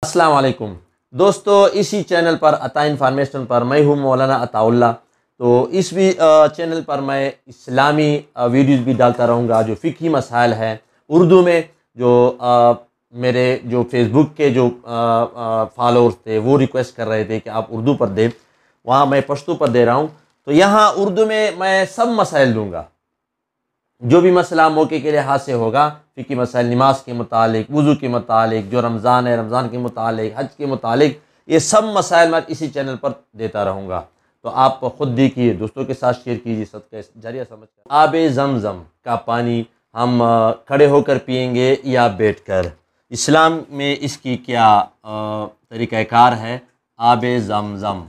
السلام علیکم دوستو، اسی چینل پر عطا انفارمیشن پر میں ہوں مولانا عطا اللہ۔ تو اس بھی چینل پر میں اسلامی ویڈیوز بھی ڈالتا رہوں گا، جو فقہی مسائل ہیں اردو میں۔ جو میرے جو فیس بک کے جو فالورز تھے وہ ریکویسٹ کر رہے تھے کہ آپ اردو پر دیں، وہاں میں پشتو پر دے رہا ہوں۔ تو یہاں اردو میں سب مسائل دوں گا، جو بھی مسئلہ موقع کے لحاظ سے ہوگا، فقہی مسائل نماز کے متعلق، وضو کے متعلق، جو رمضان ہے رمضان کے متعلق، حج کے متعلق، یہ سب مسائل میں اسی چینل پر دیتا رہوں گا۔ تو آپ خود دیکھیے، دوستوں کے ساتھ شیئر کیجیے، صدقہ جاریہ سمجھ کر۔ آب زمزم کا پانی ہم کھڑے ہو کر پئیں گے یا بیٹھ کر؟ اسلام میں اس کی کیا طریقہ کار ہے؟ آب زمزم،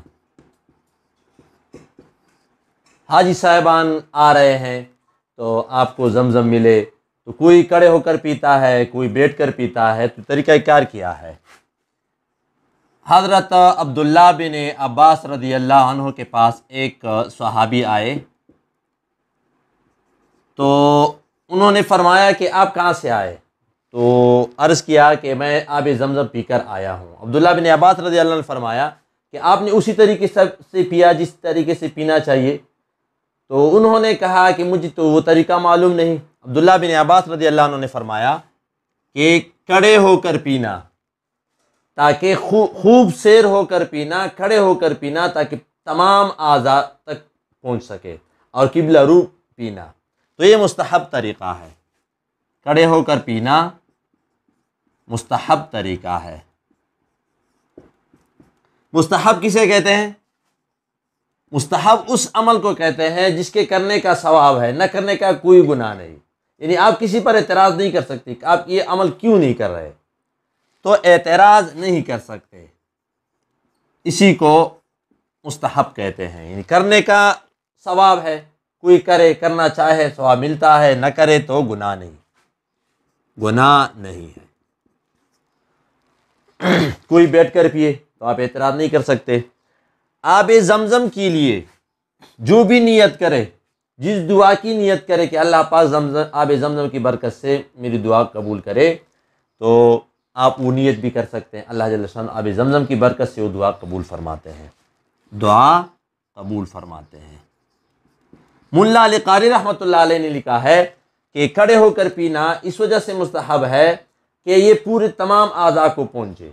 حاجی صاحبان آ رہے ہیں تو آپ کو زمزم ملے، تو کوئی کھڑے ہو کر پیتا ہے، کوئی بیٹھ کر پیتا ہے، تو طریقہ کار کیا ہے؟ حضرت عبداللہ بن عباس رضی اللہ عنہ کے پاس ایک صحابی آئے، تو انہوں نے فرمایا کہ آپ کہاں سے آئے؟ تو عرض کیا کہ میں آب زمزم پی کر آیا ہوں۔ عبداللہ بن عباس رضی اللہ عنہ نے فرمایا کہ آپ نے اسی طریقے سے پیا جس طریقے سے پینا چاہیے؟ تو انہوں نے کہا کہ مجھے تو وہ طریقہ معلوم نہیں۔ عبداللہ بن عباس رضی اللہ عنہ نے فرمایا کہ کھڑے ہو کر پینا، تاکہ خوب سیر ہو کر پینا، کھڑے ہو کر پینا تاکہ تمام اعضاء تک پہنچ سکے، اور قبلہ رو پینا۔ تو یہ مستحب طریقہ ہے، کھڑے ہو کر پینا مستحب طریقہ ہے۔ مستحب کسے کہتے ہیں؟ مستحب اس عمل کو کہتے ہیں جس کے کرنے کا ثواب ہے، نہ کرنے کا کوئی گناہ نہیں۔ یعنی آپ کسی پر اعتراض نہیں کر سکتے کہ آپ یہ عمل کیوں نہیں کر رہے، تو اعتراض نہیں کر سکتے، اسی کو مستحب کہتے ہیں۔ یعنی کرنے کا ثواب ہے، کوئی کرے، کرنا چاہے ثواب ملتا ہے، نہ کرے تو گناہ نہیں، گناہ نہیں ہے۔ کوئی بیٹھ کر پیے تو آپ اعتراض نہیں کر سکتے۔ آب زمزم کے لیے جو بھی نیت کرے، جس دعا کی نیت کرے کہ اللہ پاک آب زمزم کی برکت سے میری دعا قبول کرے، تو آپ وہ نیت بھی کر سکتے ہیں۔ اللہ جل شانہ آب زمزم کی برکت سے وہ دعا قبول فرماتے ہیں، دعا قبول فرماتے ہیں۔ ملا علی قاری رحمۃ اللہ علیہ نے لکھا ہے کہ کھڑے ہو کر پینا اس وجہ سے مستحب ہے کہ یہ پورے تمام اعضاء کو پہنچے۔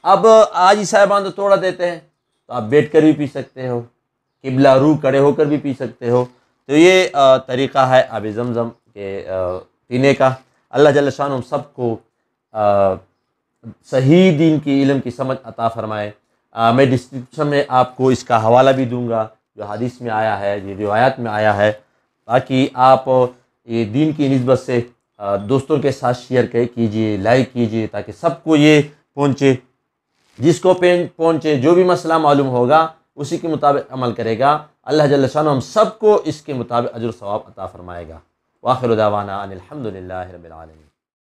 اب حاجی صاحبان تو توڑا دیتے ہیں، تو آپ بیٹھ کر بھی پی سکتے ہو، قبلہ رو کھڑے ہو کر بھی پی سکتے ہو۔ تو یہ طریقہ ہے آب زمزم کے پینے کا۔ اللہ جل شانہ ہم سب کو صحیح دین کی علم کی سمجھ عطا فرمائے۔ میں ڈسکرپشن میں آپ کو اس کا حوالہ بھی دوں گا، جو حدیث میں آیا ہے، یہ روایات میں آیا ہے، تاکہ آپ یہ دین کی نسبت سے دوستوں کے ساتھ شیئر کیجیے، لائک کیجیے، تاکہ سب کو یہ پہنچے۔ جس کو پہنچے، جو بھی مسئلہ معلوم ہوگا اسی کے مطابق عمل کرے گا، اللہ جل شانہ ہم سب کو اس کے مطابق اجر و ثواب عطا فرمائے گا۔ وآخر دعوانا ان الحمد للہ رب العالمین۔